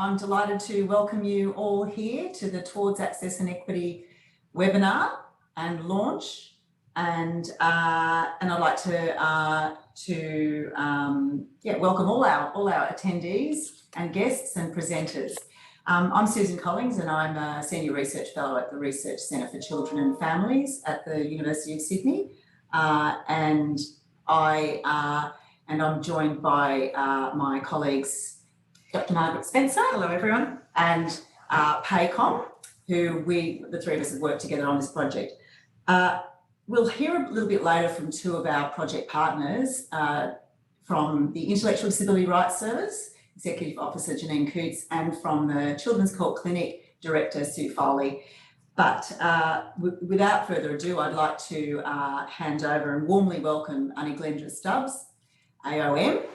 I'm delighted to welcome you all here to the Towards Access and Equity webinar and launch. And I'd like to welcome all our attendees and guests and presenters. I'm Susan Collings, and I'm a Senior Research Fellow at the Research Centre for Children and Families at the University of Sydney. And I'm joined by my colleagues, Dr. Margaret Spencer. Hello, everyone. And Paycom, who the three of us have worked together on this project. We'll hear a little bit later from two of our project partners, from the Intellectual Disability Rights Service, Executive Officer Janine Coots, and from the Children's Court Clinic Director Sue Foley. But without further ado, I'd like to hand over and warmly welcome Glendra Stubbs, AOM,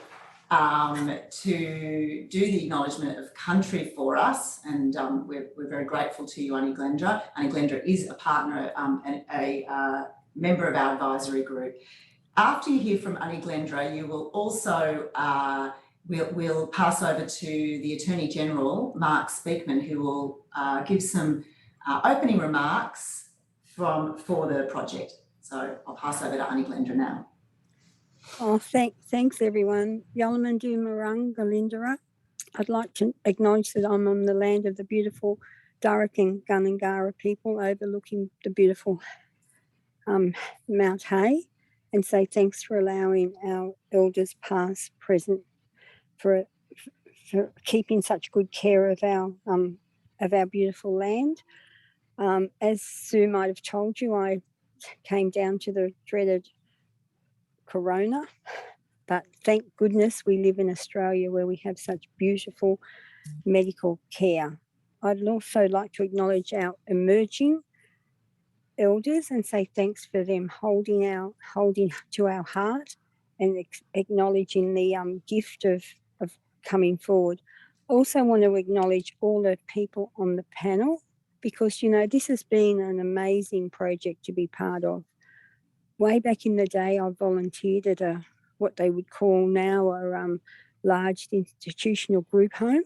to do the Acknowledgement of Country for us. And we're very grateful to you, Glendra. Glendra is a partner and a member of our advisory group. After you hear from Glendra, you will also, we'll pass over to the Attorney General, Mark Speakman, who will give some opening remarks for the project. So I'll pass over to Glendra now. Oh, thanks everyone. Yalamandu Marang Galindara. I'd like to acknowledge that I'm on the land of the beautiful Daruk and Gulingara people overlooking the beautiful Mount Hay, and say thanks for allowing our elders past, present, for keeping such good care of our beautiful land. As Sue might have told you, I came down to the dreaded Corona, but thank goodness we live in Australia where we have such beautiful medical care. I'd also like to acknowledge our emerging elders and say thanks for them holding to our heart and acknowledging the gift of coming forward. Also want to acknowledge all the people on the panel, because this has been an amazing project to be part of. Way back in the day, I volunteered at what they would call now a large institutional group home,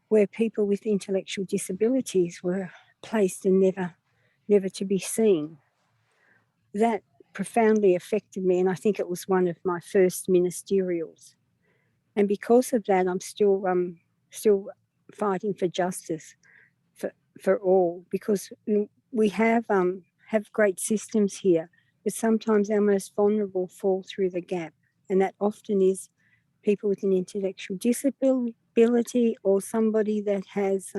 where people with intellectual disabilities were placed and never to be seen. That profoundly affected me, and I think it was one of my first ministerials. And because of that, I'm still fighting for justice for all, because we have great systems here, but sometimes our most vulnerable fall through the gap, and that often is people with an intellectual disability or somebody that has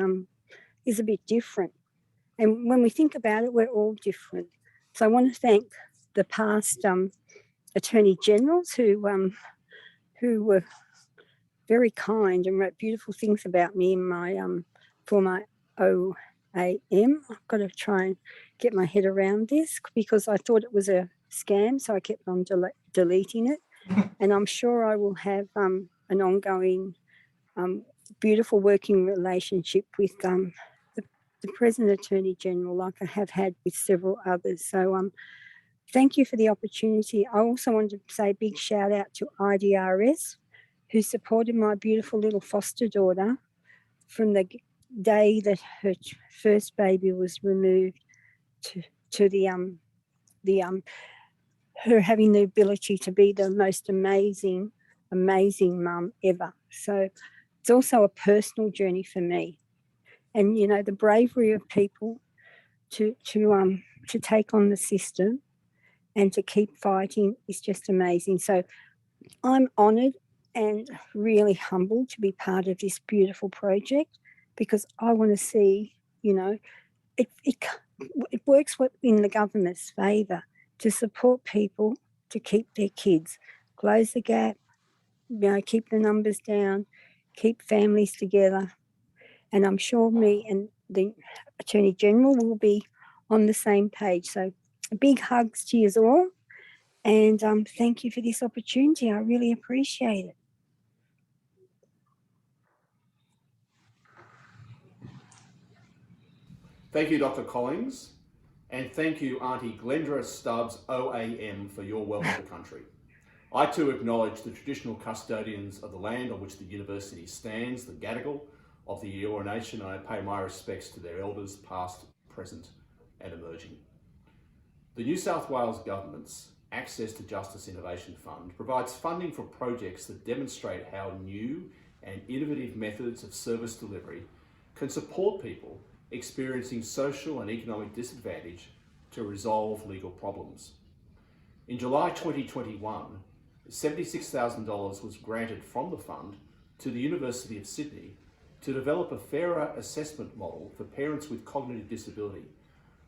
is a bit different. And when we think about it, we're all different. So I want to thank the past Attorney Generals who were very kind and wrote beautiful things about me in my for my OAM. I've got to try and get my head around this, because I thought it was a scam, so I kept on deleting it. And I'm sure I will have an ongoing beautiful working relationship with the present Attorney General, like I have had with several others. So thank you for the opportunity. I also want to say a big shout out to IDRS, who supported my beautiful little foster daughter from the day that her first baby was removed to her having the ability to be the most amazing mum ever. So it's also a personal journey for me. And the bravery of people to take on the system and to keep fighting is just amazing. So I'm honoured and really humbled to be part of this beautiful project, because I want to see, it works in the government's favour to support people to keep their kids, close the gap, keep the numbers down, keep families together. And I'm sure me and the Attorney General will be on the same page. So big hugs to you all, and thank you for this opportunity. I really appreciate it. Thank you, Dr. Collings, and thank you, Auntie Glendra Stubbs, OAM, for your welcome to country. I too acknowledge the traditional custodians of the land on which the university stands, the Gadigal, of the Eora Nation, and I pay my respects to their elders, past, present, and emerging. The New South Wales Government's Access to Justice Innovation Fund provides funding for projects that demonstrate how new and innovative methods of service delivery can support people experiencing social and economic disadvantage to resolve legal problems. In July 2021, $76,000 was granted from the fund to the University of Sydney to develop a fairer assessment model for parents with cognitive disability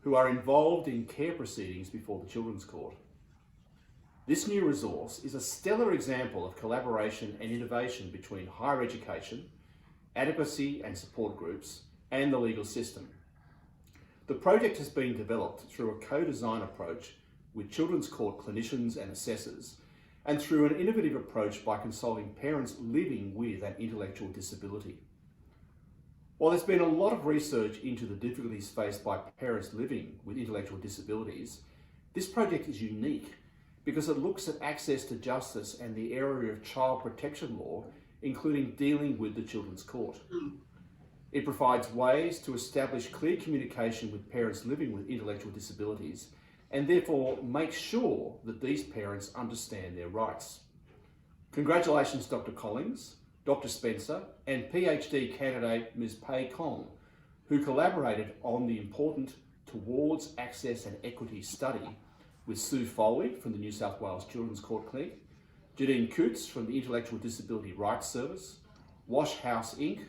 who are involved in care proceedings before the Children's Court. This new resource is a stellar example of collaboration and innovation between higher education, advocacy and support groups, and the legal system. The project has been developed through a co-design approach with Children's Court clinicians and assessors, and through an innovative approach by consulting parents living with an intellectual disability. While there's been a lot of research into the difficulties faced by parents living with intellectual disabilities, this project is unique because it looks at access to justice and the area of child protection law, including dealing with the Children's Court. It provides ways to establish clear communication with parents living with intellectual disabilities and therefore make sure that these parents understand their rights. Congratulations, Dr. Collins, Dr. Spencer, and PhD candidate Ms. Pei Kong, who collaborated on the important Towards Access and Equity study with Sue Foley from the New South Wales Children's Court Clinic, Jadine Coots from the Intellectual Disability Rights Service, Wash House Inc.,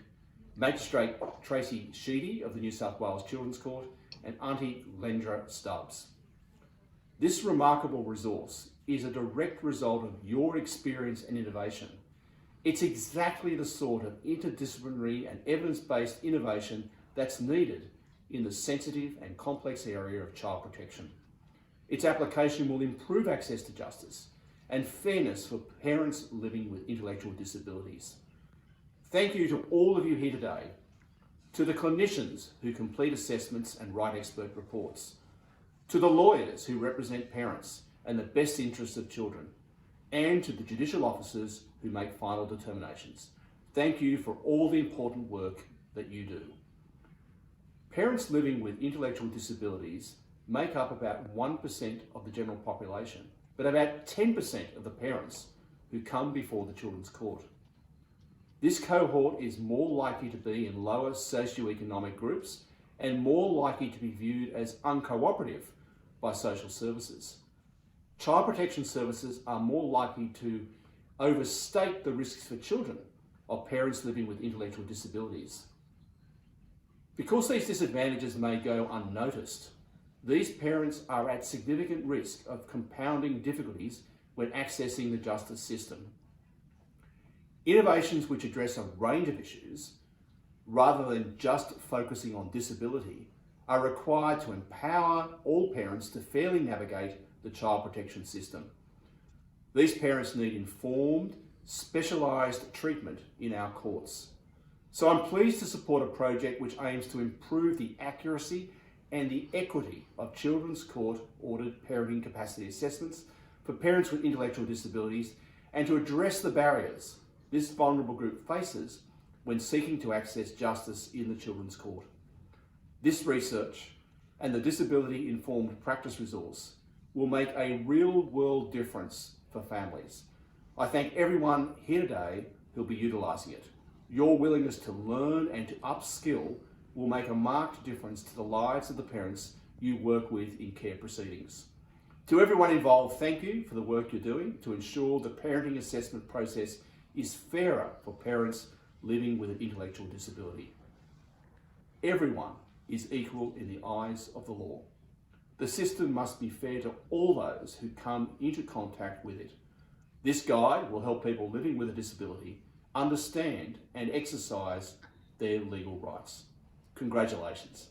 Magistrate Tracy Sheedy of the New South Wales Children's Court, and Auntie Glendra Stubbs. This remarkable resource is a direct result of your experience and innovation. It's exactly the sort of interdisciplinary and evidence-based innovation that's needed in the sensitive and complex area of child protection. Its application will improve access to justice and fairness for parents living with intellectual disabilities. Thank you to all of you here today, to the clinicians who complete assessments and write expert reports, to the lawyers who represent parents and the best interests of children, and to the judicial officers who make final determinations. Thank you for all the important work that you do. Parents living with intellectual disabilities make up about 1% of the general population, but about 10% of the parents who come before the Children's Court. This cohort is more likely to be in lower socioeconomic groups and more likely to be viewed as uncooperative by social services. Child protection services are more likely to overstate the risks for children of parents living with intellectual disabilities. Because these disadvantages may go unnoticed, these parents are at significant risk of compounding difficulties when accessing the justice system. Innovations which address a range of issues, rather than just focusing on disability, are required to empower all parents to fairly navigate the child protection system. These parents need informed, specialised treatment in our courts. So I'm pleased to support a project which aims to improve the accuracy and the equity of Children's Court ordered parenting capacity assessments for parents with intellectual disabilities and to address the barriers this vulnerable group faces when seeking to access justice in the Children's Court. This research and the disability-informed practice resource will make a real-world difference for families. I thank everyone here today who'll be utilising it. Your willingness to learn and to upskill will make a marked difference to the lives of the parents you work with in care proceedings. To everyone involved, thank you for the work you're doing to ensure the parenting assessment process is fairer for parents living with an intellectual disability. Everyone is equal in the eyes of the law. The system must be fair to all those who come into contact with it. This guide will help people living with a disability understand and exercise their legal rights. Congratulations.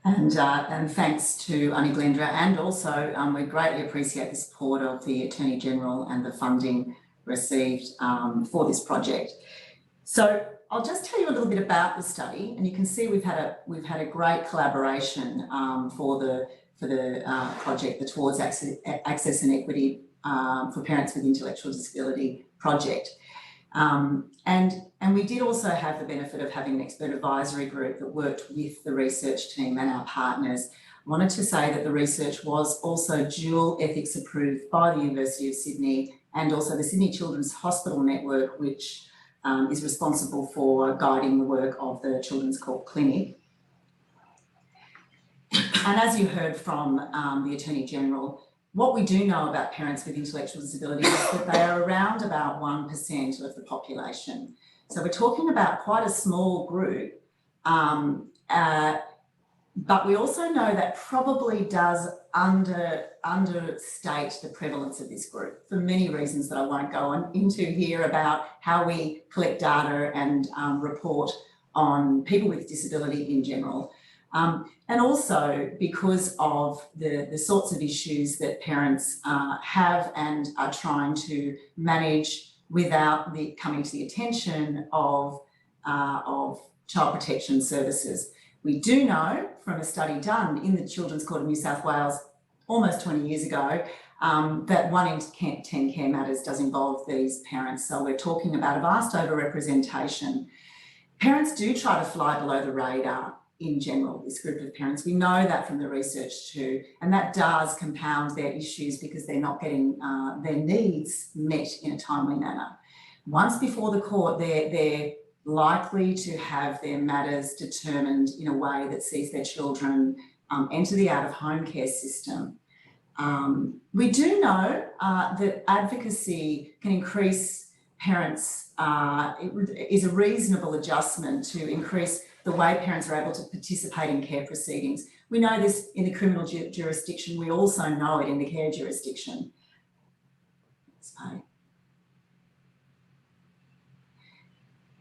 And thanks to Auntie Glendra, and also we greatly appreciate the support of the Attorney General and the funding received for this project. So I'll just tell you a little bit about the study, and you can see we've had a great collaboration for project, the Towards Access and Equity for Parents with Intellectual Disability project. And we did also have the benefit of having an expert advisory group that worked with the research team and our partners. I wanted to say that the research was also dual ethics approved by the University of Sydney and also the Sydney Children's Hospital Network, which is responsible for guiding the work of the Children's Court Clinic. And as you heard from the Attorney General, what we do know about parents with intellectual disability is that they are around about 1% of the population. So we're talking about quite a small group, but we also know that probably does understate the prevalence of this group for many reasons that I won't go into here about how we collect data and report on people with disability in general. And also because of the sorts of issues that parents have and are trying to manage without coming to the attention of child protection services. We do know from a study done in the Children's Court of New South Wales almost 20 years ago that 1 in 10 care matters does involve these parents. So we're talking about a vast overrepresentation. Parents do try to fly below the radar in general, this group of parents. We know that from the research too, and that does compound their issues because they're not getting their needs met in a timely manner. Once before the court, they're likely to have their matters determined in a way that sees their children enter the out-of-home care system. We do know that advocacy can increase parents, it is a reasonable adjustment to increase the way parents are able to participate in care proceedings. We know this in the criminal jurisdiction. We also know it in the care jurisdiction.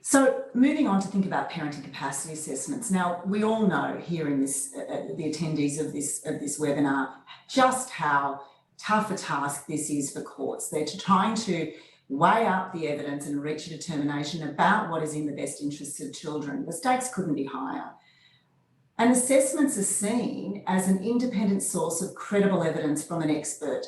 So moving on to think about parenting capacity assessments. Now, we all know here in this, the attendees of this webinar, just how tough a task this is for courts. They're trying to weigh up the evidence and reach a determination about what is in the best interests of children. The stakes couldn't be higher. And assessments are seen as an independent source of credible evidence from an expert.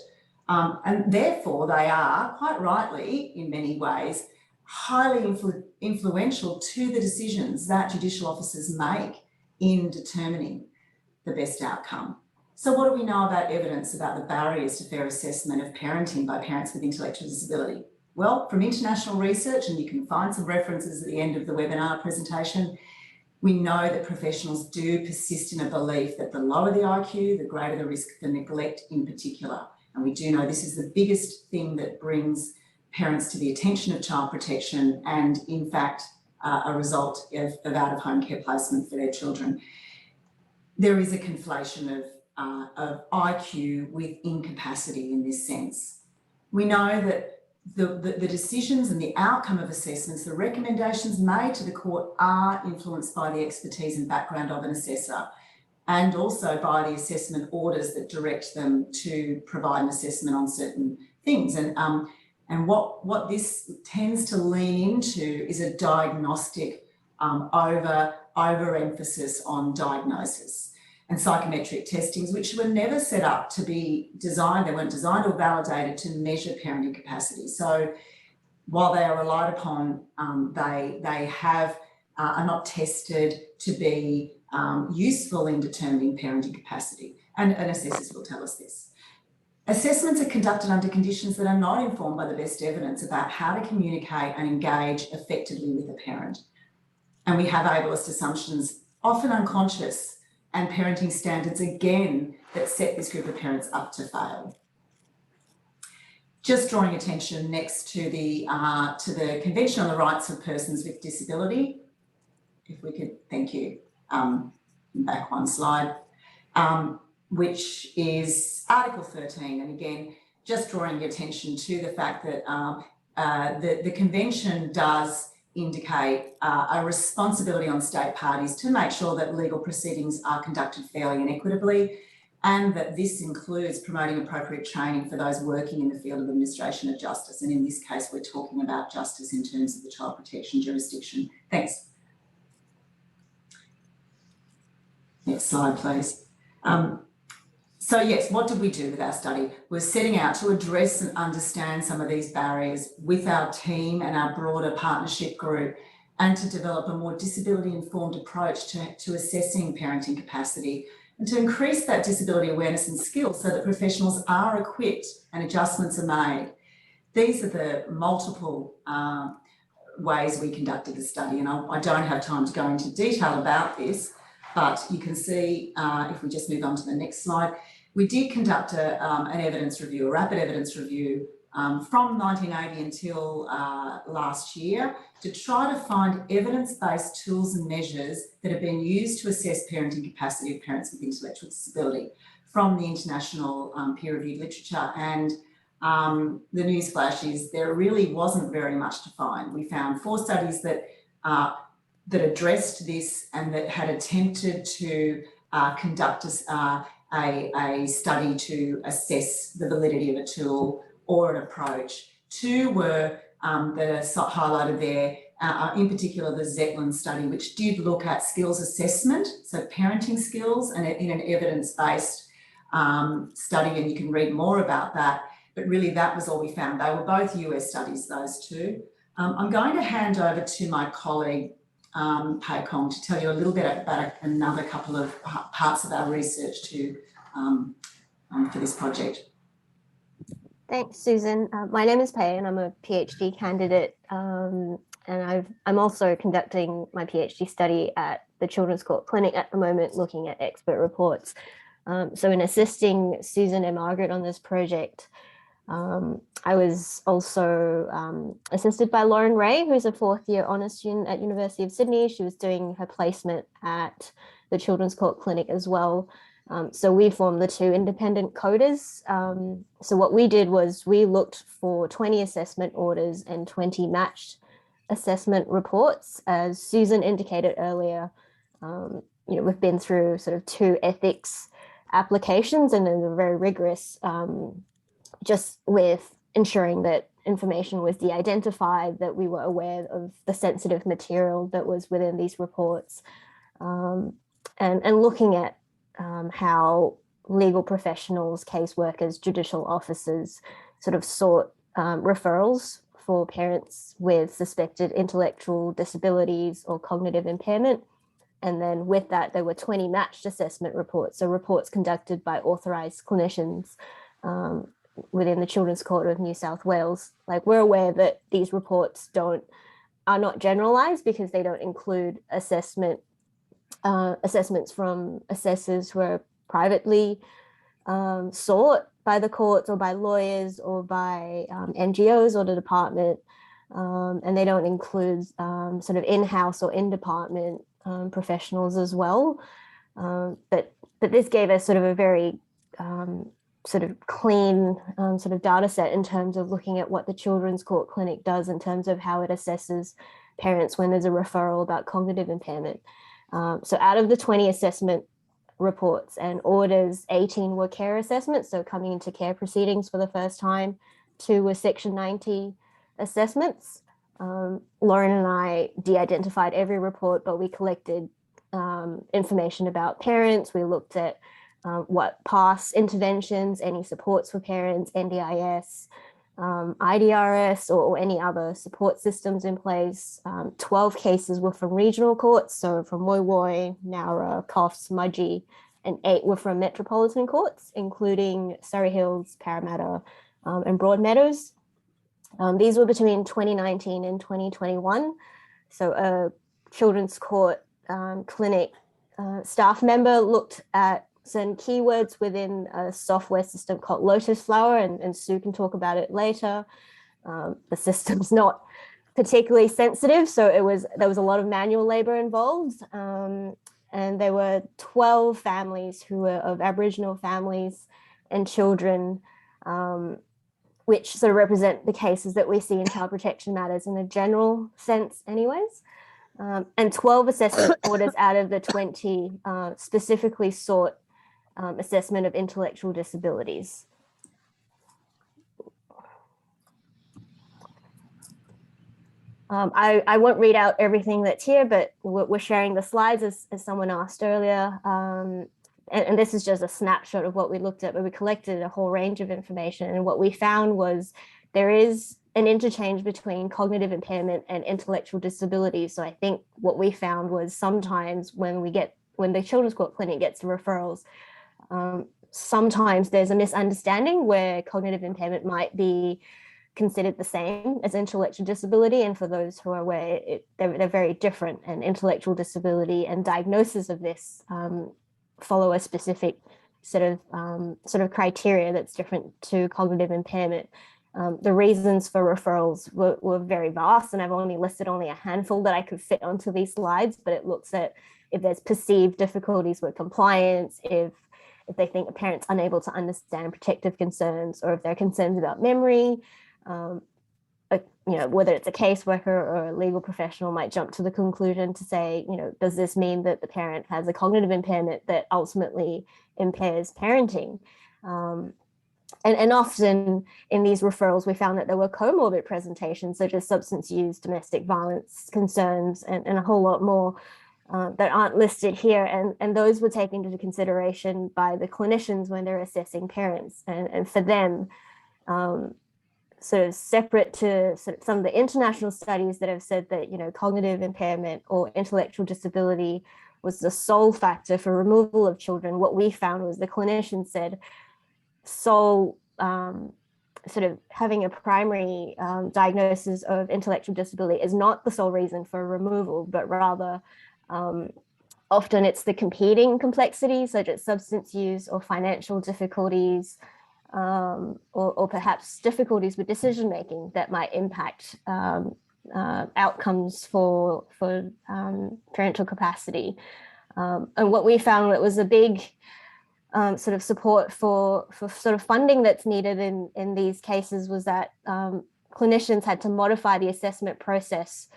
And therefore, they are, quite rightly, in many ways, highly influential to the decisions that judicial officers make in determining the best outcome. So what do we know about evidence about the barriers to fair assessment of parenting by parents with intellectual disability? Well, from international research, and you can find some references at the end of the webinar presentation, we know that professionals do persist in a belief that the lower the IQ, the greater the risk for neglect in particular. And we do know this is the biggest thing that brings parents to the attention of child protection and, in fact, a result of out-of-home care placement for their children. There is a conflation of IQ with incapacity in this sense. We know that the decisions and the outcome of assessments, the recommendations made to the court are influenced by the expertise and background of an assessor and also by the assessment orders that direct them to provide an assessment on certain things. And what this tends to lean into is a diagnostic overemphasis on diagnosis and psychometric testings, which were never set up to be designed, they weren't designed or validated to measure parenting capacity. So while they are relied upon, they are not tested to be useful in determining parenting capacity. And assessors will tell us this. Assessments are conducted under conditions that are not informed by the best evidence about how to communicate and engage effectively with a parent. And we have ableist assumptions, often unconscious, and parenting standards, again, that set this group of parents up to fail. Just drawing attention next to the Convention on the Rights of Persons with Disability. If we could, thank you, back one slide. Which is Article 13. And again, just drawing your attention to the fact that the Convention does indicate a responsibility on state parties to make sure that legal proceedings are conducted fairly and equitably, and that this includes promoting appropriate training for those working in the field of administration of justice. And in this case, we're talking about justice in terms of the child protection jurisdiction. Thanks. Next slide, please. So yes, what did we do with our study? We're setting out to address and understand some of these barriers with our team and our broader partnership group, and to develop a more disability-informed approach to assessing parenting capacity, and to increase that disability awareness and skills so that professionals are equipped and adjustments are made. These are the multiple ways we conducted the study, and I don't have time to go into detail about this, but you can see, if we just move on to the next slide, we did conduct an evidence review, a rapid evidence review from 1980 until last year, to try to find evidence-based tools and measures that have been used to assess parenting capacity of parents with intellectual disability from the international peer-reviewed literature. And the newsflash is there really wasn't very much to find. We found 4 studies that addressed this and that had attempted to conduct a study to assess the validity of a tool or an approach. 2 were that are highlighted there, in particular the Zetland study, which did look at skills assessment, so parenting skills, and in an evidence-based study, and you can read more about that, but really that was all we found. They were both US studies, those 2. I'm going to hand over to my colleague, Pei Kong, to tell you a little bit about another couple of parts of our research for this project. Thanks, Susan. My name is Pei, and I'm a PhD candidate, and I'm also conducting my PhD study at the Children's Court Clinic at the moment, looking at expert reports. So in assisting Susan and Margaret on this project, I was also assisted by Lauren Ray, who's a 4th-year honours student at University of Sydney. She was doing her placement at the Children's Court Clinic as well. So we formed the 2 independent coders. So what we did was we looked for 20 assessment orders and 20 matched assessment reports. As Susan indicated earlier, we've been through sort of 2 ethics applications, and then they're very rigorous, just with ensuring that information was de-identified, that we were aware of the sensitive material that was within these reports, and looking at how legal professionals, caseworkers, judicial officers sort of sought referrals for parents with suspected intellectual disabilities or cognitive impairment. And then with that, there were 20 matched assessment reports, so reports conducted by authorised clinicians within the Children's Court of New South Wales. Like, we're aware that these reports are not generalised because they don't include assessments from assessors who are privately sought by the courts or by lawyers or by NGOs or the department, and they don't include sort of in-house or in-department professionals as well. But this gave us sort of a very sort of clean sort of data set in terms of looking at what the Children's Court Clinic does in terms of how it assesses parents when there's a referral about cognitive impairment. So out of the 20 assessment reports and orders, 18 were care assessments, so coming into care proceedings for the first time. 2 were Section 90 assessments. Lauren and I de-identified every report, but we collected information about parents. We looked at what past interventions, any supports for parents, NDIS, IDRS, or any other support systems in place. 12 cases were from regional courts, so from Woy Woy, Nowra, Coffs, Mudgee, and 8 were from metropolitan courts, including Surrey Hills, Parramatta, and Broadmeadows. These were between 2019 and 2021. So a Children's Court Clinic staff member looked at certain keywords within a software system called Lotus Flower, and Sue can talk about it later. The system's not particularly sensitive, so there was a lot of manual labor involved, and there were 12 families who were of Aboriginal families and children, which sort of represent the cases that we see in child protection matters in a general sense anyways. And 12 assessment orders out of the 20 specifically sought assessment of intellectual disabilities. I won't read out everything that's here, but we're sharing the slides as someone asked earlier. and this is just a snapshot of what we looked at, but we collected a whole range of information. And what we found was there is an interchange between cognitive impairment and intellectual disability. So I think what we found was sometimes when the Children's Court Clinic gets the referrals, sometimes there's a misunderstanding where cognitive impairment might be considered the same as intellectual disability. And for those who are aware, they're very different, and intellectual disability and diagnosis of this follow a specific sort of criteria that's different to cognitive impairment. The reasons for referrals were very vast, and I've only listed only a handful that I could fit onto these slides, but it looks at if there's perceived difficulties with compliance, if they think a parent's unable to understand protective concerns, or if they're concerned about memory. Whether it's a caseworker or a legal professional might jump to the conclusion to say, does this mean that the parent has a cognitive impairment that ultimately impairs parenting? And often in these referrals, we found that there were comorbid presentations, such as substance use, domestic violence concerns, and a whole lot more that aren't listed here. And those were taken into consideration by the clinicians when they're assessing parents. And for them, sort of separate to some of the international studies that have said that, cognitive impairment or intellectual disability was the sole factor for removal of children, what we found was the clinician said sole sort of having a primary diagnosis of intellectual disability is not the sole reason for removal, but rather often it's the competing complexities, such as substance use or financial difficulties, or perhaps difficulties with decision making that might impact outcomes for parental capacity. And what we found that was a big sort of support for sort of funding that's needed in these cases was that clinicians had to modify the assessment process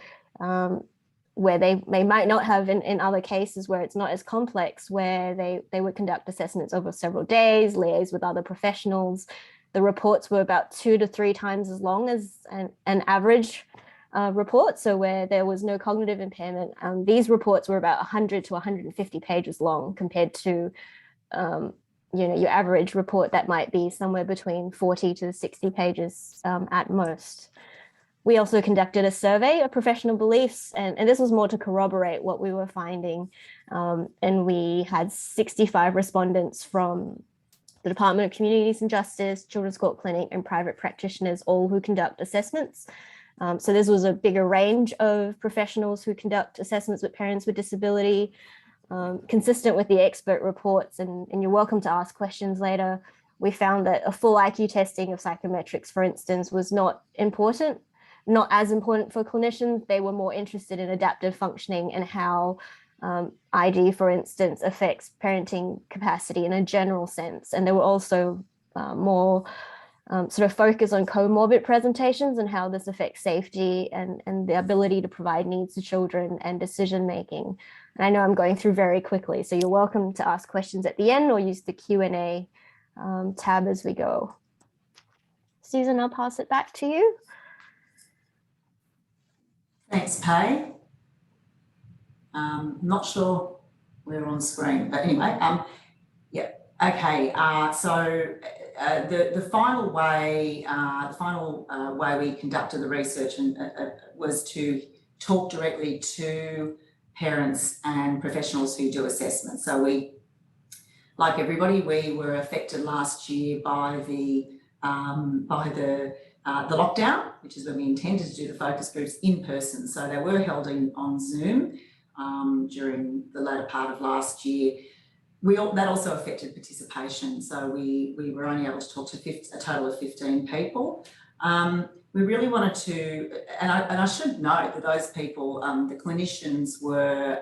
where they might not have in other cases where it's not as complex, where they would conduct assessments over several days, liaise with other professionals. The reports were about 2 to 3 times as long as an average report. So where there was no cognitive impairment, these reports were about 100 to 150 pages long compared to your average report that might be somewhere between 40 to 60 pages at most. We also conducted a survey of professional beliefs, and this was more to corroborate what we were finding. And we had 65 respondents from the Department of Communities and Justice, Children's Court Clinic, and private practitioners, all who conduct assessments. So this was a bigger range of professionals who conduct assessments with parents with disability, consistent with the expert reports, and you're welcome to ask questions later. We found that a full IQ testing of psychometrics, for instance, was not as important for clinicians. They were more interested in adaptive functioning and how ID, for instance, affects parenting capacity in a general sense. And there were also more sort of focus on comorbid presentations and how this affects safety and the ability to provide needs to children and decision making. And I know I'm going through very quickly, so you're welcome to ask questions at the end or use the Q&A tab as we go. Susan, I'll pass it back to you. Thanks, Pay. Not sure we're on screen, but anyway, yeah, okay. So the final way we conducted the research was to talk directly to parents and professionals who do assessments. So we, like everybody, we were affected last year by the lockdown, which is when we intended to do the focus groups in person. So they were held on Zoom during the latter part of last year. That also affected participation. So we were only able to talk to a total of 15 people. We really wanted to, and I should note that those people, the clinicians were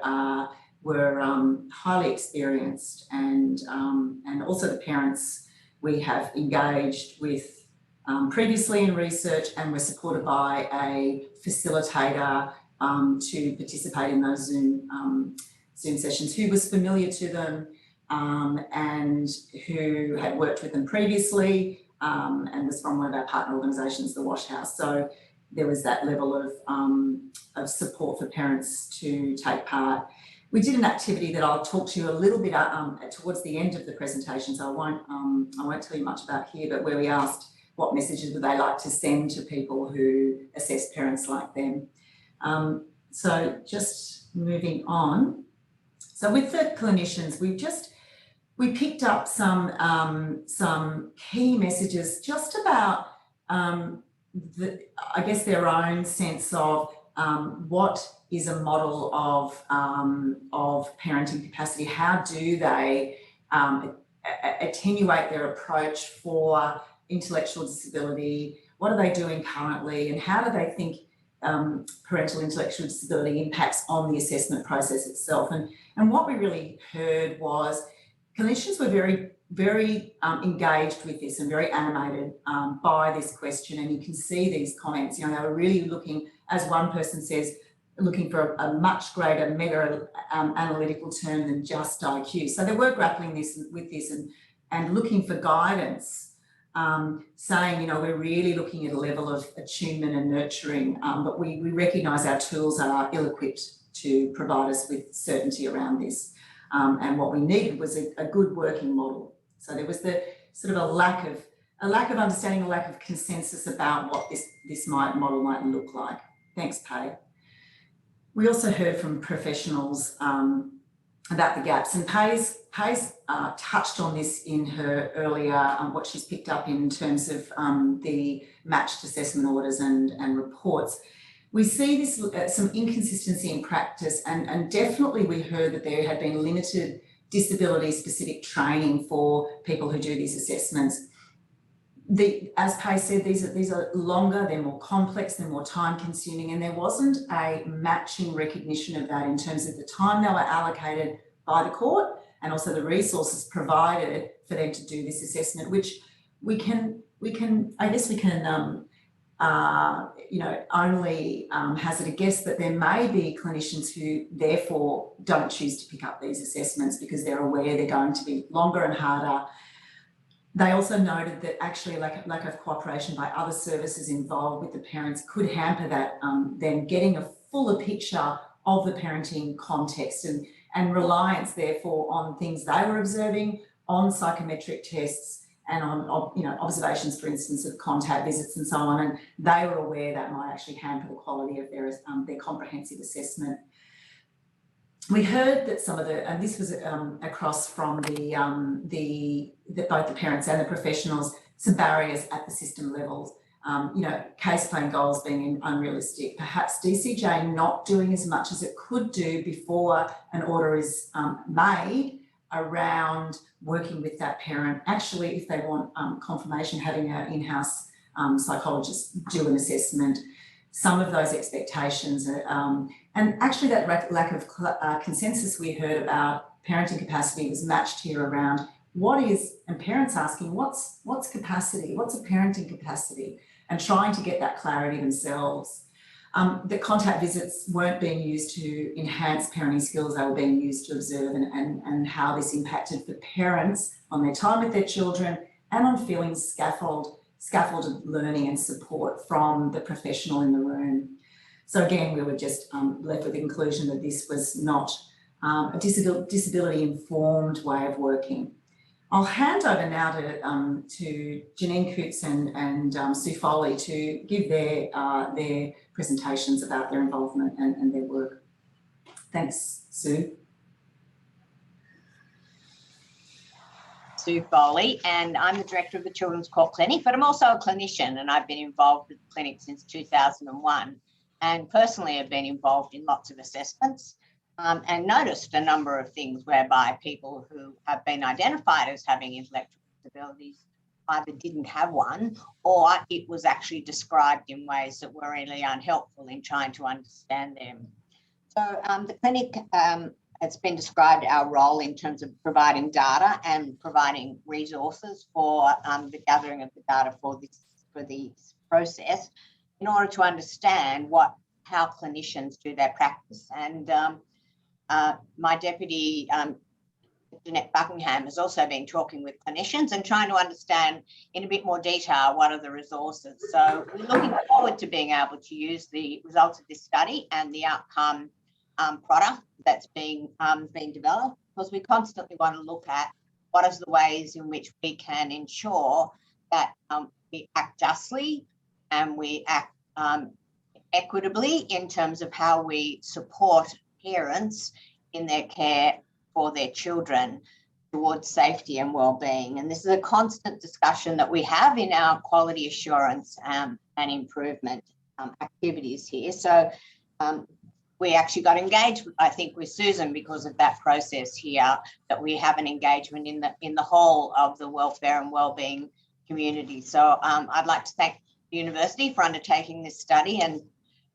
highly experienced, and also the parents we have engaged with previously in research, and we're supported by a facilitator to participate in those Zoom sessions, who was familiar to them and who had worked with them previously and was from one of our partner organisations, the Wash House. So there was that level of support for parents to take part. We did an activity that I'll talk to you a little bit towards the end of the presentation, so I won't tell you much about here, but where we asked what messages would they like to send to people who assess parents like them. So just moving on. So with the clinicians, we picked up some key messages just about I guess their own sense of what is a model of parenting capacity. How do they attenuate their approach for intellectual disability? What are they doing currently, and how do they think parental intellectual disability impacts on the assessment process itself? And what we really heard was clinicians were very engaged with this and very animated by this question. And you can see these comments, they were really looking, as one person says, looking for a much greater meta analytical term than just IQ. So they were grappling with this and looking for guidance, saying, we're really looking at a level of attunement and nurturing, but we recognise our tools are ill-equipped to provide us with certainty around this. And what we needed was a good working model. So there was the sort of a lack of understanding, a lack of consensus about what this model might look like. Thanks, Pei. We also heard from professionals about the gaps, and Pei's touched on this in her earlier, what she's picked up in terms of the matched assessment orders and reports. We see this some inconsistency in practice, and definitely we heard that there had been limited disability-specific training for people who do these assessments. As Pei said, these are longer, they're more complex, they're more time-consuming, and there wasn't a matching recognition of that in terms of the time they were allocated by the court and also the resources provided for them to do this assessment, which we can only hazard a guess that there may be clinicians who therefore don't choose to pick up these assessments because they're aware they're going to be longer and harder. They also noted that actually lack of cooperation by other services involved with the parents could hamper that, them getting a fuller picture of the parenting context, and reliance therefore on things they were observing, on psychometric tests, and on observations, for instance, of contact visits and so on, and they were aware that might actually hamper the quality of their comprehensive assessment. We heard that some of the, and this was across from both the parents and the professionals, some barriers at the system levels. Case plan goals being unrealistic, perhaps DCJ not doing as much as it could do before an order is made around working with that parent. Actually, if they want confirmation, having an in-house psychologist do an assessment. Some of those expectations are, and actually that lack of consensus we heard about parenting capacity was matched here around what is, and parents asking, what's capacity, what's a parenting capacity, and trying to get that clarity themselves. The contact visits weren't being used to enhance parenting skills, they were being used to observe and how this impacted the parents on their time with their children and on feeling scaffolded learning and support from the professional in the room. So again, we were just left with the conclusion that this was not a disability-informed way of working. I'll hand over now to Janine Coots and Sue Foley to give their presentations about their involvement and their work. Thanks, Sue. Sue Foley, and I'm the director of the Children's Court Clinic, but I'm also a clinician, and I've been involved with the clinic since 2001, and personally have been involved in lots of assessments and noticed a number of things whereby people who have been identified as having intellectual disabilities either didn't have one, or it was actually described in ways that were really unhelpful in trying to understand them. So the clinic, it's been described our role in terms of providing data and providing resources for the gathering of the data for this process in order to understand how clinicians do their practice. And my deputy, Jeanette Buckingham, has also been talking with clinicians and trying to understand in a bit more detail what are the resources. So we're looking forward to being able to use the results of this study and the outcome product that's being developed, because we constantly want to look at what is the ways in which we can ensure that we act justly and we act equitably in terms of how we support parents in their care for their children towards safety and well-being. And this is a constant discussion that we have in our quality assurance and improvement activities here. So we actually got engaged, I think, with Susan because of that process here, that we have an engagement in the whole of the welfare and well-being community. So I'd like to thank the university for undertaking this study, and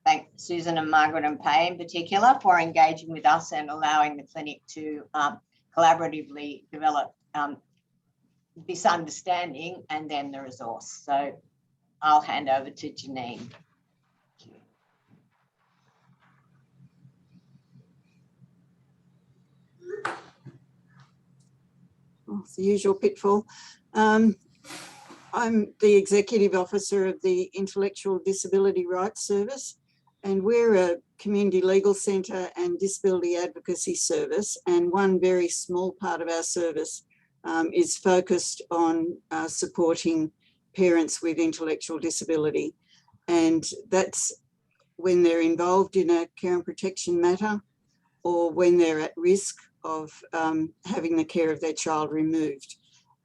thank Susan and Margaret and Pay in particular for engaging with us and allowing the clinic to collaboratively develop this understanding and then the resource. So I'll hand over to Janine. Oh, it's the usual pitfall. I'm the Executive Officer of the Intellectual Disability Rights Service, and we're a community legal centre and disability advocacy service, and one very small part of our service is focused on supporting parents with intellectual disability, and that's when they're involved in a care and protection matter or when they're at risk of having the care of their child removed.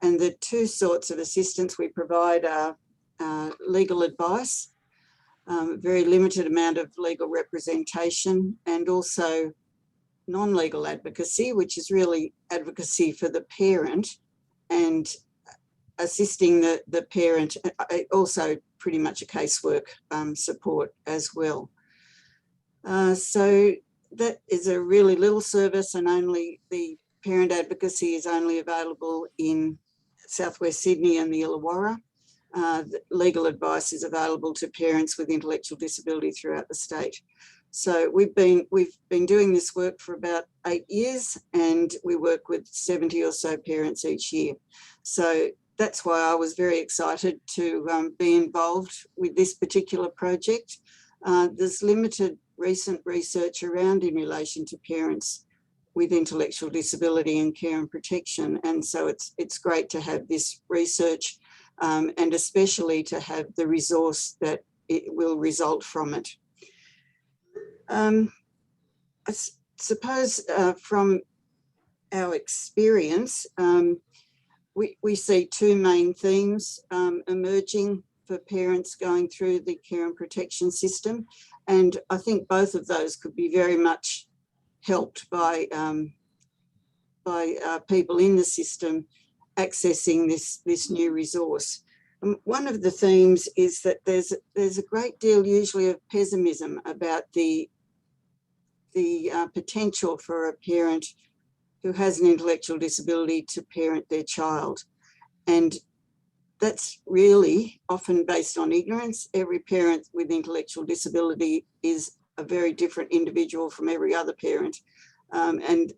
And the two sorts of assistance we provide are legal advice, very limited amount of legal representation, and also non-legal advocacy, which is really advocacy for the parent and assisting the parent, also pretty much a casework support as well. So that is a really little service, and only the parent advocacy is only available in Southwest Sydney and the Illawarra. The legal advice is available to parents with intellectual disability throughout the state. So we've been doing this work for about 8 years, and we work with 70 or so parents each year. So that's why I was very excited to be involved with this particular project. There's limited recent research around in relation to parents with intellectual disability and care and protection. And so it's great to have this research and especially to have the resource that it will result from it. I suppose from our experience, we see two main themes emerging for parents going through the care and protection system. And I think both of those could be very much helped by people in the system accessing this new resource. One of the themes is that there's a great deal usually of pessimism about the potential for a parent who has an intellectual disability to parent their child. And that's really often based on ignorance. Every parent with intellectual disability is a very different individual from every other parent. And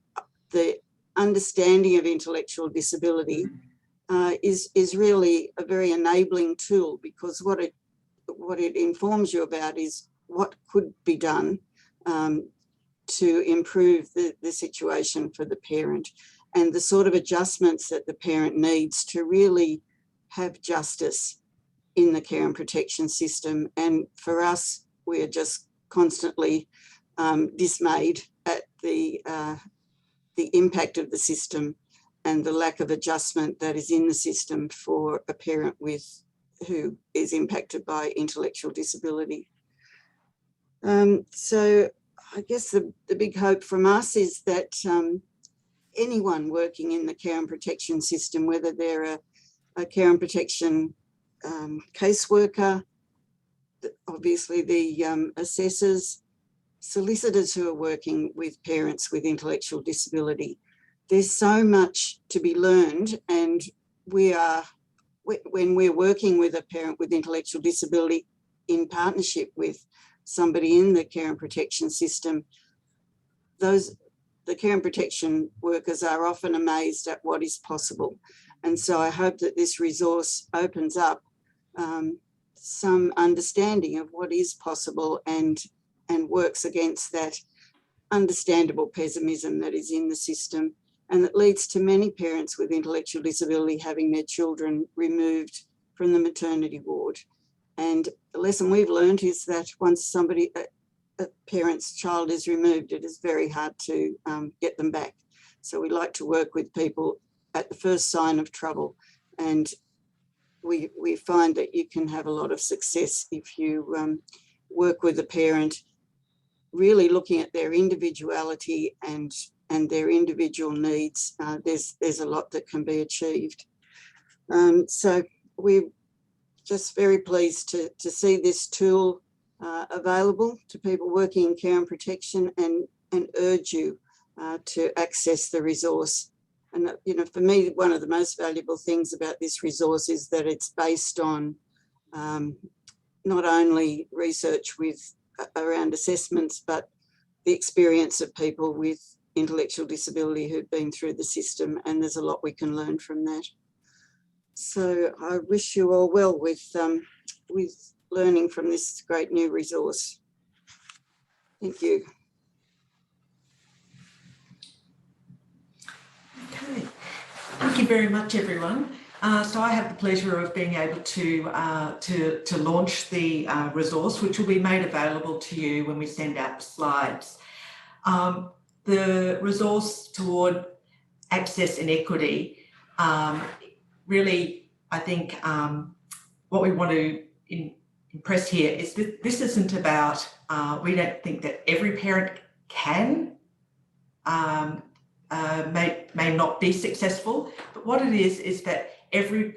the understanding of intellectual disability is really a very enabling tool, because what it informs you about is what could be done to improve the situation for the parent, and the sort of adjustments that the parent needs to really have justice in the care and protection system. And for us, we are just constantly dismayed at the impact of the system and the lack of adjustment that is in the system for a parent who is impacted by intellectual disability. So I guess the big hope from us is that anyone working in the care and protection system, whether they're a care and protection caseworker, obviously the assessors, solicitors who are working with parents with intellectual disability, there's so much to be learned. And when we're working with a parent with intellectual disability in partnership with somebody in the care and protection system, the care and protection workers are often amazed at what is possible. And so I hope that this resource opens up some understanding of what is possible and works against that understandable pessimism that is in the system, and that leads to many parents with intellectual disability having their children removed from the maternity ward. And the lesson we've learned is that once a parent's child is removed, it is very hard to get them back. So we like to work with people at the first sign of trouble, and we find that you can have a lot of success if you work with a parent, really looking at their individuality and their individual needs. There's a lot that can be achieved. So we're just very pleased to see this tool available to people working in care and protection, and urge you to access the resource. And, you know, for me, one of the most valuable things about this resource is that it's based on not only research around assessments, but the experience of people with intellectual disability who've been through the system, and there's a lot we can learn from that. So I wish you all well with learning from this great new resource. Thank you. Okay, thank you very much, everyone. So I have the pleasure of being able to launch the resource, which will be made available to you when we send out the slides. The resource toward access and equity, really, I think what we want to impress here is that this isn't about, we don't think that every parent can may not be successful, but what it is that every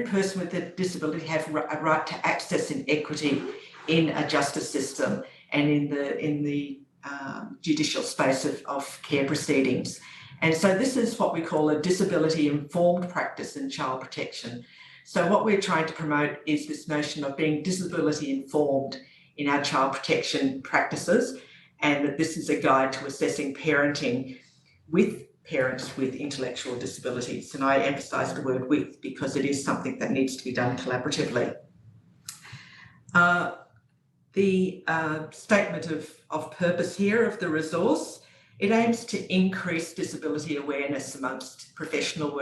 person with a disability have a right to access and equity in a justice system and in the judicial space of care proceedings. And so this is what we call a disability informed practice in child protection. So what we're trying to promote is this notion of being disability informed in our child protection practices, and that this is a guide to assessing parenting with parents with intellectual disabilities. And I emphasise the word with because it is something that needs to be done collaboratively. The statement of purpose here of the resource, it aims to increase disability awareness amongst professionals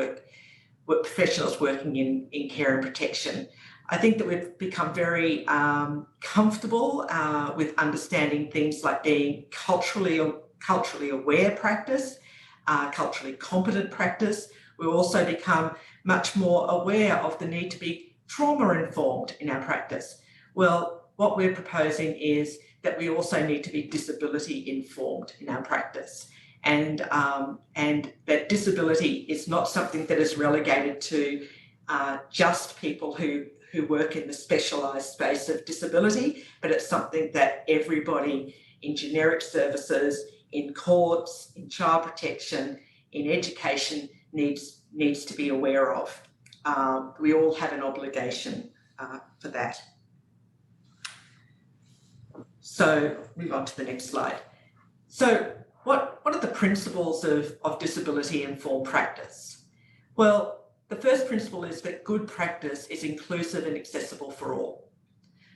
working in care and protection. I think that we've become very comfortable with understanding things like being culturally aware practice, culturally competent practice. We've also become much more aware of the need to be trauma-informed in our practice. Well, what we're proposing is that we also need to be disability-informed in our practice, and that disability is not something that is relegated to just people who work in the specialised space of disability, but it's something that everybody in generic services, in courts, in child protection, in education needs to be aware of. We all have an obligation for that. So move on to the next slide. So what are the principles of disability informed practice? Well, the first principle is that good practice is inclusive and accessible for all.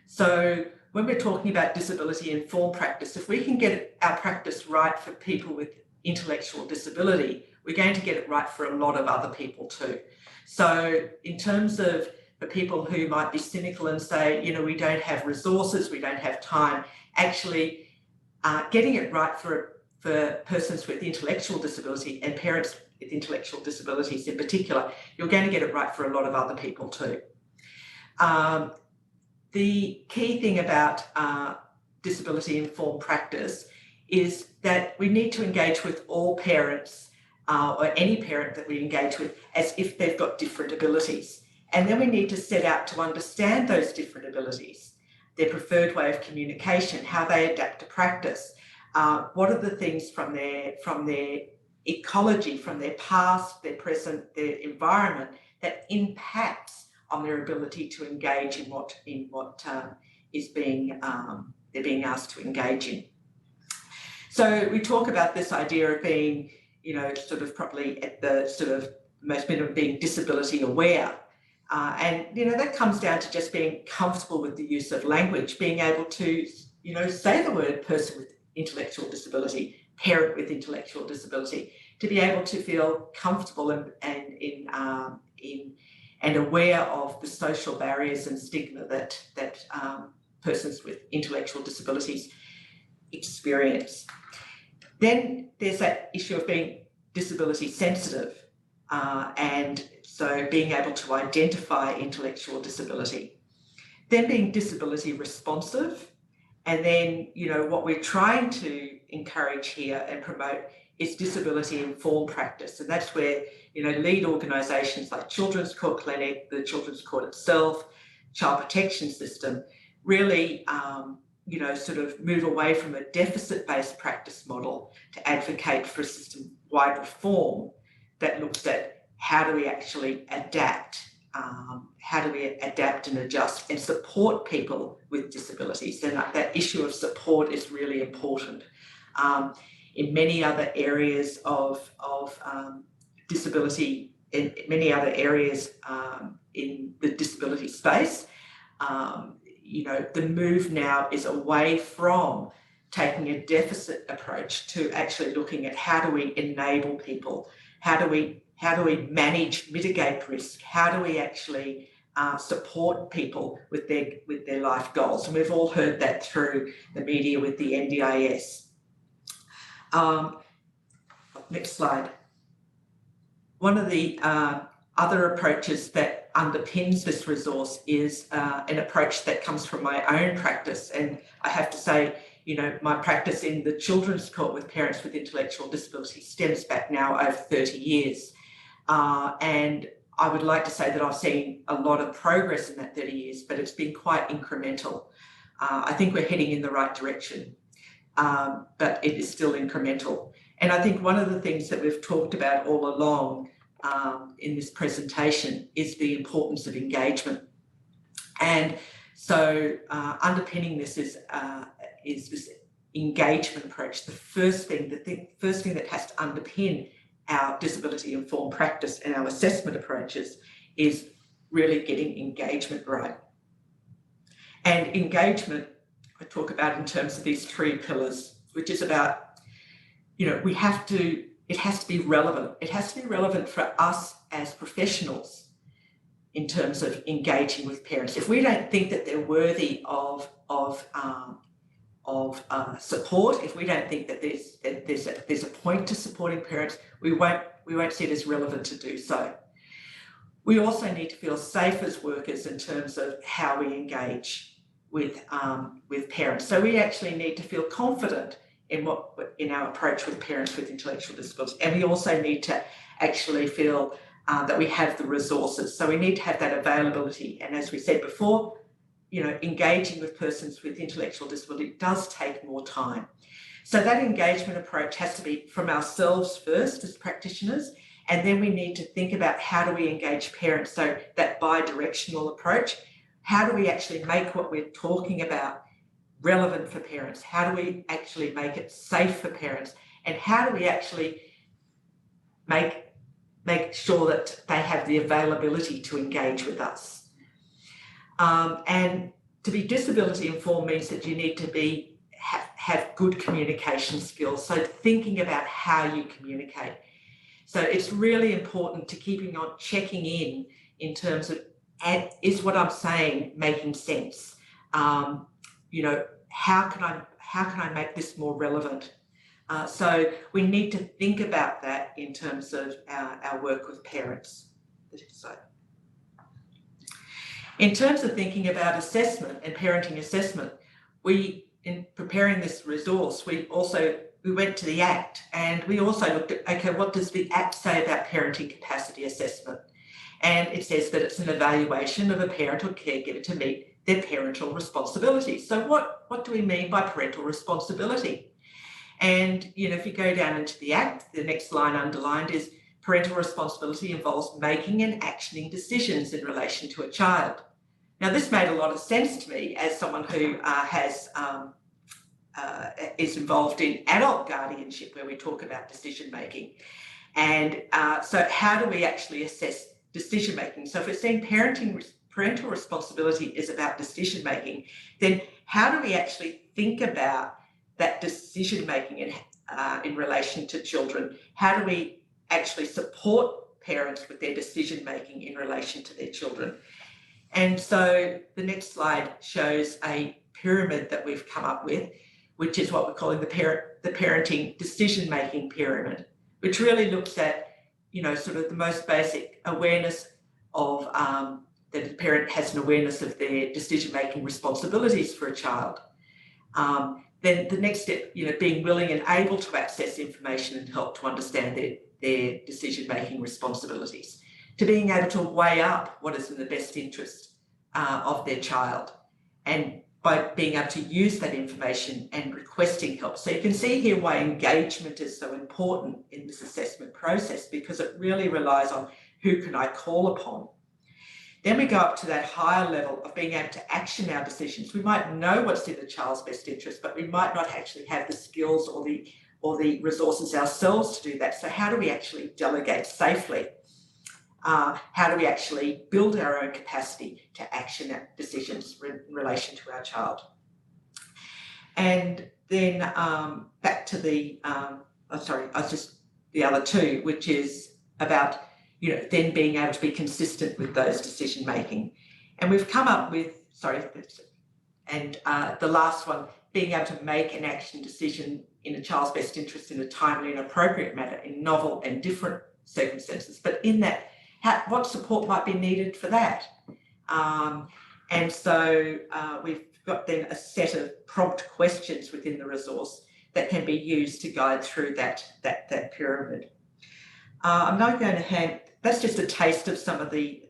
So when we're talking about disability informed practice, if we can get our practice right for people with intellectual disability, we're going to get it right for a lot of other people too. So in terms of the people who might be cynical and say, you know, we don't have resources, we don't have time, actually getting it right for persons with intellectual disability and parents with intellectual disabilities in particular, you're going to get it right for a lot of other people too. The key thing about disability informed practice is that we need to engage with all parents or any parent that we engage with as if they've got different abilities. And then we need to set out to understand those different abilities, their preferred way of communication, how they adapt to practice, what are the things from their ecology, from their past, their present, their environment that impacts on their ability to engage in what is being they're being asked to engage in. So we talk about this idea of being, you know, sort of probably at the sort of most minimum being disability aware. And, you know, that comes down to just being comfortable with the use of language, being able to, you know, say the word person with intellectual disability, parent with intellectual disability, to be able to feel comfortable and aware of the social barriers and stigma that persons with intellectual disabilities experience. Then there's that issue of being disability sensitive, and so being able to identify intellectual disability. Then being disability responsive, and then, you know, what we're trying to encourage here and promote is disability informed practice, and that's where, you know, lead organisations like Children's Court Clinic, the Children's Court itself, Child Protection System, really, you know, sort of move away from a deficit-based practice model to advocate for a system-wide reform that looks at how do we actually adapt, and adjust and support people with disabilities. And that issue of support is really important. In many other areas of disability, in many other areas in the disability space, you know, the move now is away from taking a deficit approach to actually looking at how do we enable people, how do we mitigate risk, how do we actually support people with their life goals. And we've all heard that through the media with the NDIS. Next slide. One of the other approaches that underpins this resource is an approach that comes from my own practice. And I have to say, you know, my practice in the Children's Court with parents with intellectual disability stems back now over 30 years. And I would like to say that I've seen a lot of progress in that 30 years, but it's been quite incremental. I think we're heading in the right direction, but it is still incremental. And I think one of the things that we've talked about all along in this presentation is the importance of engagement. And so underpinning this is this engagement approach. The first thing that has to underpin our disability informed practice and our assessment approaches is really getting engagement right. And engagement, I talk about in terms of these 3 pillars, which is about, you know, it has to be relevant. It has to be relevant for us as professionals in terms of engaging with parents. If we don't think that they're worthy of support, if we don't think that there's a point to supporting parents, we won't see it as relevant to do so. We also need to feel safe as workers in terms of how we engage with parents. So we actually need to feel confident in our approach with parents with intellectual disabilities, and we also need to actually feel that we have the resources. So we need to have that availability. And as we said before, you know, engaging with persons with intellectual disability does take more time. So that engagement approach has to be from ourselves first as practitioners, and then we need to think about how do we engage parents. So that bi-directional approach, how do we actually make what we're talking about relevant for parents? How do we actually make it safe for parents? And how do we actually make sure that they have the availability to engage with us? And to be disability informed means that you need to have good communication skills. So thinking about how you communicate. So it's really important to keeping on checking in terms of, is what I'm saying making sense? You know, how can I make this more relevant? So we need to think about that in terms of our work with parents. So, in terms of thinking about assessment and parenting assessment, in preparing this resource, we went to the Act, and we also looked at, okay, what does the Act say about parenting capacity assessment? And it says that it's an evaluation of a parent or caregiver to meet their parental responsibilities. So what do we mean by parental responsibility? And, you know, if you go down into the Act, the next line underlined is parental responsibility involves making and actioning decisions in relation to a child. Now, this made a lot of sense to me as someone who is involved in adult guardianship, where we talk about decision making. And so how do we actually assess decision making? So if we're saying parental responsibility is about decision making, then how do we actually think about that decision making in relation to children? How do we actually support parents with their decision making in relation to their children? And so the next slide shows a pyramid that we've come up with, which is what we're calling the parenting decision making pyramid, which really looks at, sort of the most basic awareness of that a parent has an awareness of their decision-making responsibilities for a child. Then the next step, being willing and able to access information and help to understand their decision-making responsibilities, to being able to weigh up what is in the best interest of their child, and by being able to use that information and requesting help. So you can see here why engagement is so important in this assessment process, because it really relies on who can I call upon. Then we go up to that higher level of being able to action our decisions. We might know what's in the child's best interest, but we might not actually have the skills or the resources ourselves to do that. So how do we actually delegate safely? How do we actually build our own capacity to action our decisions in relation to our child? And then back to the other two, which is about then being able to be consistent with those decision making. And we've come up with, the last one, being able to make an action decision in a child's best interest in a timely and appropriate manner in novel and different circumstances. But in that, what support might be needed for that? And so we've got then a set of prompt questions within the resource that can be used to guide through that pyramid. I'm now going to hand, that's just a taste of some of the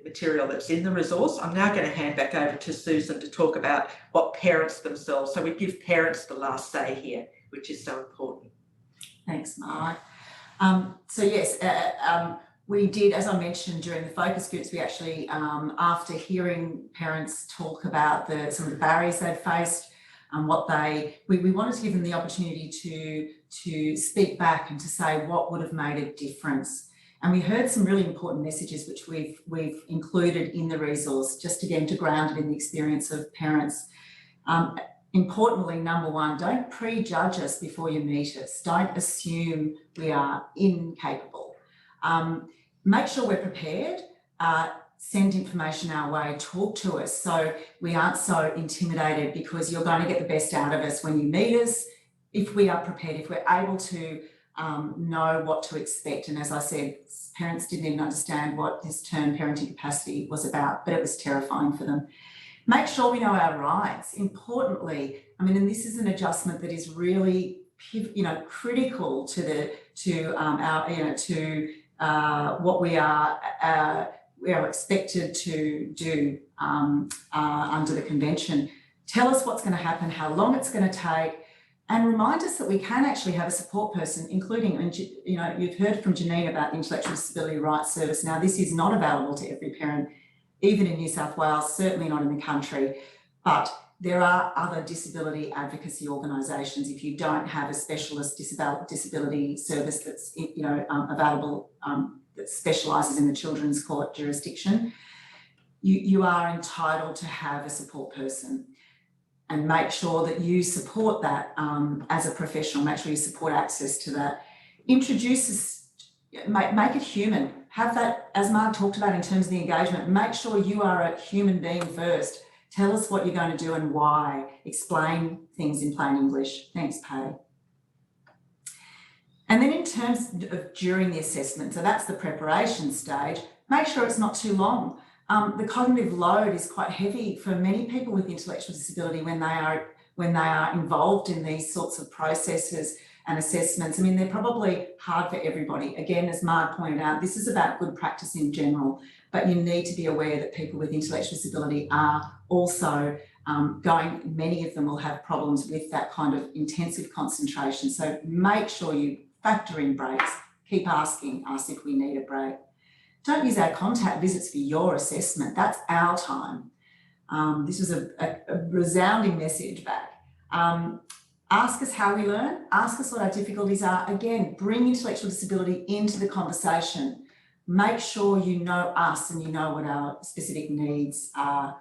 material that's in the resource. I'm now going to hand back over to Susan to talk about what parents themselves, so we give parents the last say here, which is so important. Thanks, Mark. So yes, we did, as I mentioned during the focus groups, we actually, after hearing parents talk about some of the barriers they'd faced, we wanted to give them the opportunity to speak back and to say what would have made a difference. And we heard some really important messages which we've included in the resource, just again to ground it in the experience of parents. Importantly, number one, don't prejudge us before you meet us. Don't assume we are incapable. Make sure we're prepared, send information our way, talk to us so we aren't so intimidated, because you're going to get the best out of us when you meet us, if we are prepared, if we're able to know what to expect. And as I said, parents didn't even understand what this term parenting capacity was about, but it was terrifying for them. Make sure we know our rights. Importantly, and this is an adjustment that is really, critical to what we are expected to do under the convention. Tell us what's going to happen, how long it's going to take, and remind us that we can actually have a support person, including, you've heard from Janine about the Intellectual Disability Rights Service. Now, this is not available to every parent, even in New South Wales, certainly not in the country, but there are other disability advocacy organisations. If you don't have a specialist disability service that's available that specialises in the children's court jurisdiction, you are entitled to have a support person, and make sure that you support that as a professional. Make sure you support access to that. Introduce us, make it human. Have that, as Mark talked about in terms of the engagement, make sure you are a human being first. Tell us what you're going to do and why. Explain things in plain English. Thanks, Pay. And then in terms of during the assessment, so that's the preparation stage, make sure it's not too long. The cognitive load is quite heavy for many people with intellectual disability when they are involved in these sorts of processes and assessments. They're probably hard for everybody. Again, as Mark pointed out, this is about good practice in general, but you need to be aware that people with intellectual disability are also many of them will have problems with that kind of intensive concentration. So make sure you factor in breaks. Keep asking us if we need a break. Don't use our contact visits for your assessment. That's our time. This was a resounding message back. Ask us how we learn. Ask us what our difficulties are. Again, bring intellectual disability into the conversation. Make sure you know us and you know what our specific needs are.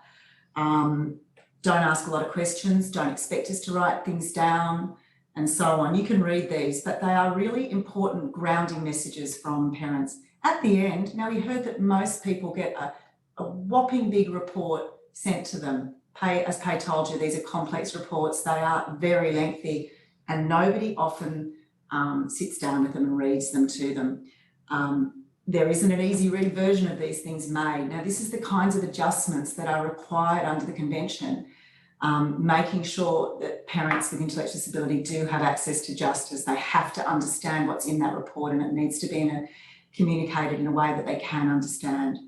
Don't ask a lot of questions. Don't expect us to write things down. and so on. You can read these, but they are really important grounding messages from parents. At the end, now we heard that most people get a whopping big report sent to them. As Pay told you, these are complex reports. They are very lengthy, and nobody often sits down with them and reads them to them. There isn't an easy read version of these things made. Now, this is the kinds of adjustments that are required under the convention, making sure that parents with intellectual disability do have access to justice. They have to understand what's in that report, and it needs to be communicated in a way that they can understand.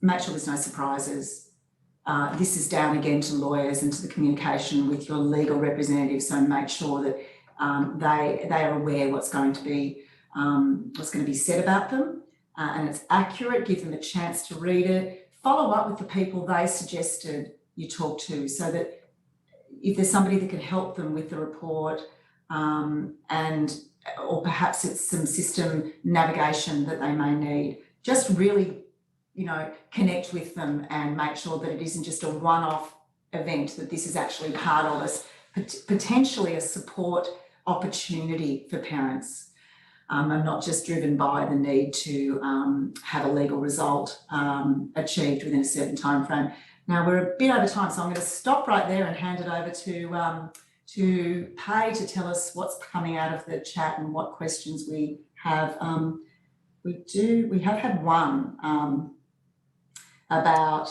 Make sure there's no surprises. This is down again to lawyers and to the communication with your legal representatives, so make sure that they are aware what's going to be said about them, and it's accurate. Give them a chance to read it. Follow up with the people they suggested you talk to, so that if there's somebody that can help them with the report, or perhaps it's some system navigation that they may need, just really, connect with them and make sure that it isn't just a one-off event, that this is actually part of us, potentially a support opportunity for parents, and not just driven by the need to have a legal result achieved within a certain time frame. Now, we're a bit over time, so I'm going to stop right there and hand it over to Pay to tell us what's coming out of the chat and what questions we have. We have had one about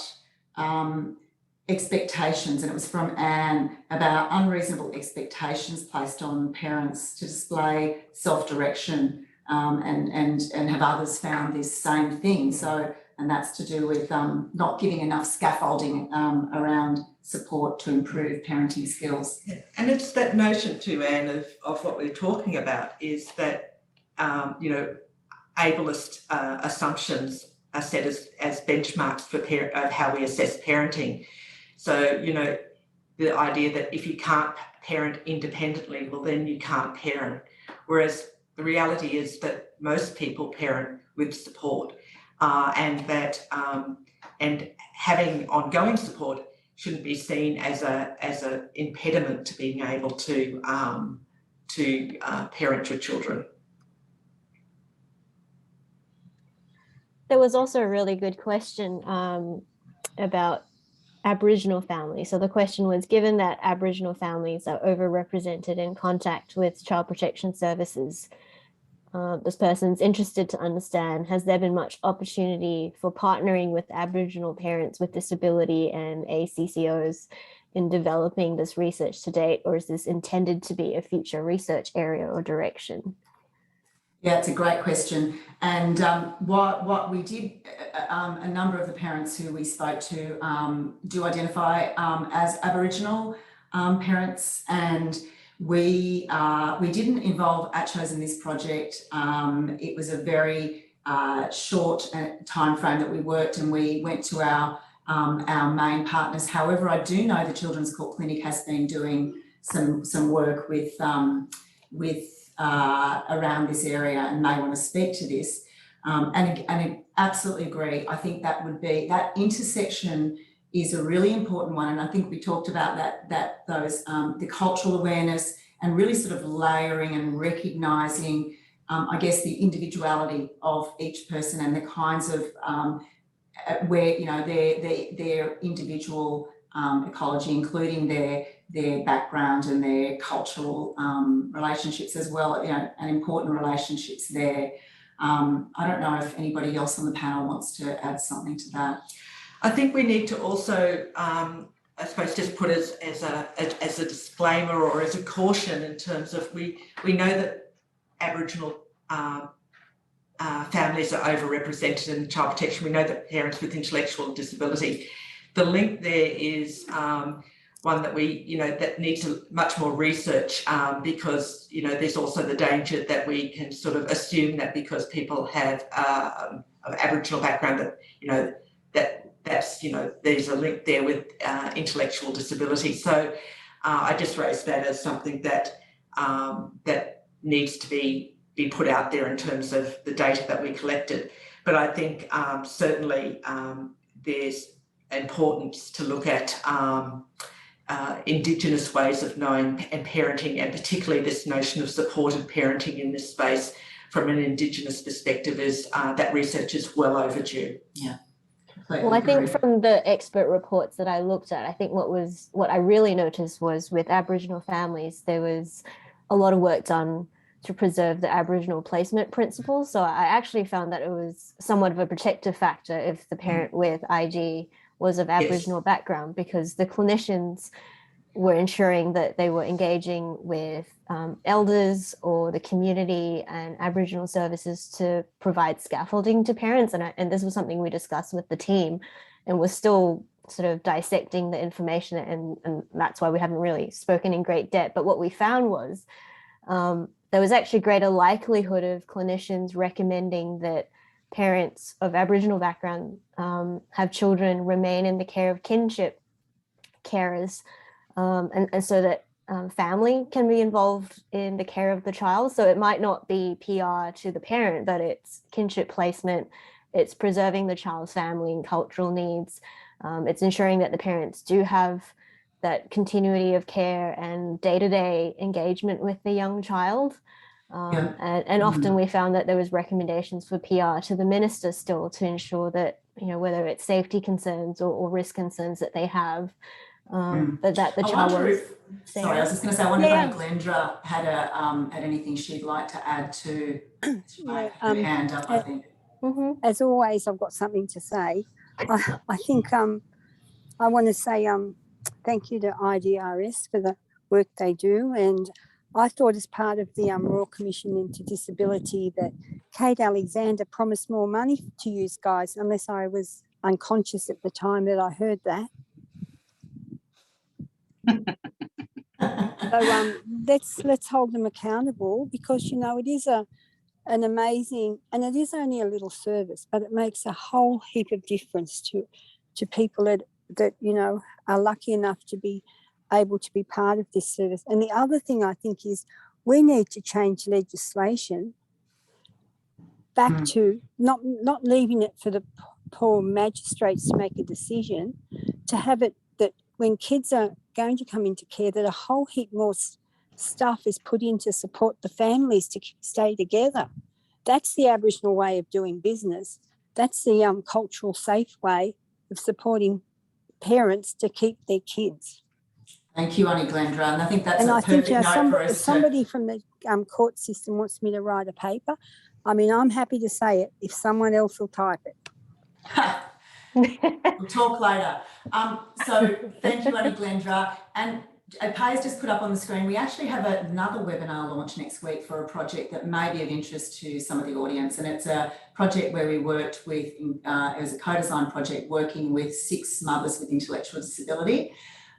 expectations, and it was from Anne, about unreasonable expectations placed on parents to display self-direction, and have others found this same thing. So, and that's to do with not giving enough scaffolding around support to improve parenting skills. Yeah. And it's that notion too, Anne, of what we're talking about is that, ableist assumptions are set as benchmarks for of how we assess parenting. So, the idea that if you can't parent independently, well, then you can't parent. Whereas the reality is that most people parent with support, and that and having ongoing support shouldn't be seen as a impediment to being able to parent your children. There was also a really good question about Aboriginal families. So the question was, given that Aboriginal families are overrepresented in contact with child protection services, this person's interested to understand, has there been much opportunity for partnering with Aboriginal parents with disability and ACCOs in developing this research to date, or is this intended to be a future research area or direction? Yeah, it's a great question. And what we did, a number of the parents who we spoke to do identify as Aboriginal parents, and we didn't involve ACCHOs in this project. It was a very short time frame that we worked, and we went to our main partners. However, I do know the Children's Court Clinic has been doing some work with around this area and may want to speak to this. And I absolutely agree. I think that intersection is a really important one. And I think we talked about the cultural awareness and really sort of layering and recognising, I guess, the individuality of each person and the kinds of where, their individual ecology, including their background and their cultural relationships as well, and important relationships there. I don't know if anybody else on the panel wants to add something to that. I think we need to also, I suppose, just put as a disclaimer or as a caution in terms of we know that Aboriginal families are overrepresented in child protection. We know that parents with intellectual disability. The link there is one that that needs much more research, because there's also the danger that we can sort of assume that because people have an Aboriginal background that's there's a link there with intellectual disability. So I just raised that as something that that needs to be put out there in terms of the data that we collected. But I think certainly there's importance to look at Indigenous ways of knowing and parenting, and particularly this notion of supported parenting in this space from an Indigenous perspective is that research is well overdue. Yeah. Well, I think from the expert reports that I looked at, I think what I really noticed was with Aboriginal families, there was a lot of work done to preserve the Aboriginal placement principles. So I actually found that it was somewhat of a protective factor if the parent with IG was of Aboriginal background, because the clinicians were ensuring that they were engaging with elders or the community and Aboriginal services to provide scaffolding to parents. And this was something we discussed with the team, and we're still sort of dissecting the information, and that's why we haven't really spoken in great depth. But what we found was there was actually greater likelihood of clinicians recommending that parents of Aboriginal background have children remain in the care of kinship carers, and so that family can be involved in the care of the child. So it might not be PR to the parent, but it's kinship placement, it's preserving the child's family and cultural needs, it's ensuring that the parents do have that continuity of care and day-to-day engagement with the young child. And often we found that there was recommendations for PR to the minister still to ensure that, you know, whether it's safety concerns or risk concerns that they have, but that the child was. Sorry, I was just going to say, I wonder if Annie Glendra had anything she'd like to add to her hand up, I think. As always, I've got something to say. I think I want to say thank you to IDRS for the work they do. And I thought as part of the Royal Commission into Disability that Kate Alexander promised more money to you guys, unless I was unconscious at the time that I heard that. So let's hold them accountable, because, you know, it is an amazing, and it is only a little service, but it makes a whole heap of difference to people that, you know, are lucky enough to be able to be part of this service. And the other thing I think is we need to change legislation back to not leaving it for the poor magistrates to make a decision, to have it that when kids are going to come into care, that a whole heap more stuff is put in to support the families to stay together. That's the Aboriginal way of doing business. That's the cultural safe way of supporting parents to keep their kids. Thank you, Annie Glendra, and I think that's a perfect note for us. If somebody from the court system wants me to write a paper, I mean, I'm happy to say it if someone else will type it. We'll talk later. So thank you, Annie Glendra. And Pay's just put up on the screen, we actually have another webinar launch next week for a project that may be of interest to some of the audience. And it's a project where we worked with, it was a co-design project working with 6 mothers with intellectual disability.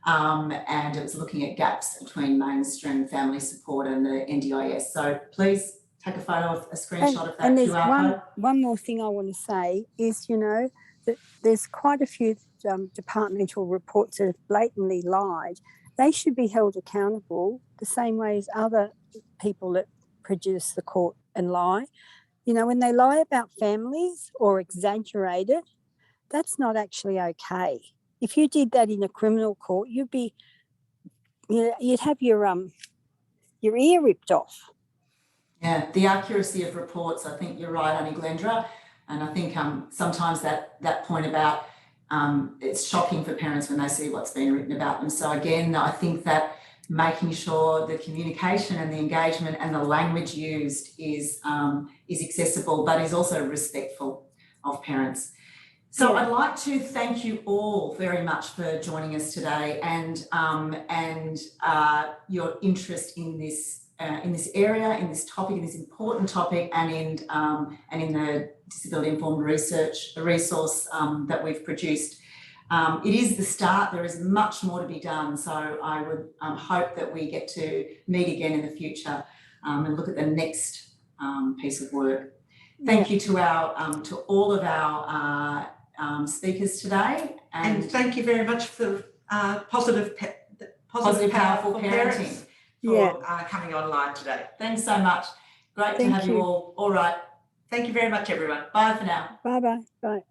And it was looking at gaps between mainstream family support and the NDIS. So please take a photo of a screenshot of that and there's QR code. one more thing I want to say is, you know, that there's quite a few departmental reports that have blatantly lied. They should be held accountable the same way as other people that produce the court and lie. You know, when they lie about families or exaggerate it, that's not actually okay. If you did that in a criminal court, you'd have your ear ripped off. Yeah, the accuracy of reports, I think you're right, Annie Glendra. And I think sometimes that point about it's shocking for parents when they see what's been written about them. So again, I think that making sure the communication and the engagement and the language used is accessible, but is also respectful of parents. So I'd like to thank you all very much for joining us today and your interest in this area, in this topic, in this important topic, and in the disability informed research, the resource that we've produced. It is the start. There is much more to be done. So I would hope that we get to meet again in the future and look at the next piece of work. Thank you to all of our speakers today, and thank you very much for positive, powerful parenting for coming online today. Thanks so much. Great to have you all. All right. Thank you very much, everyone. Bye for now. Bye-bye. Bye.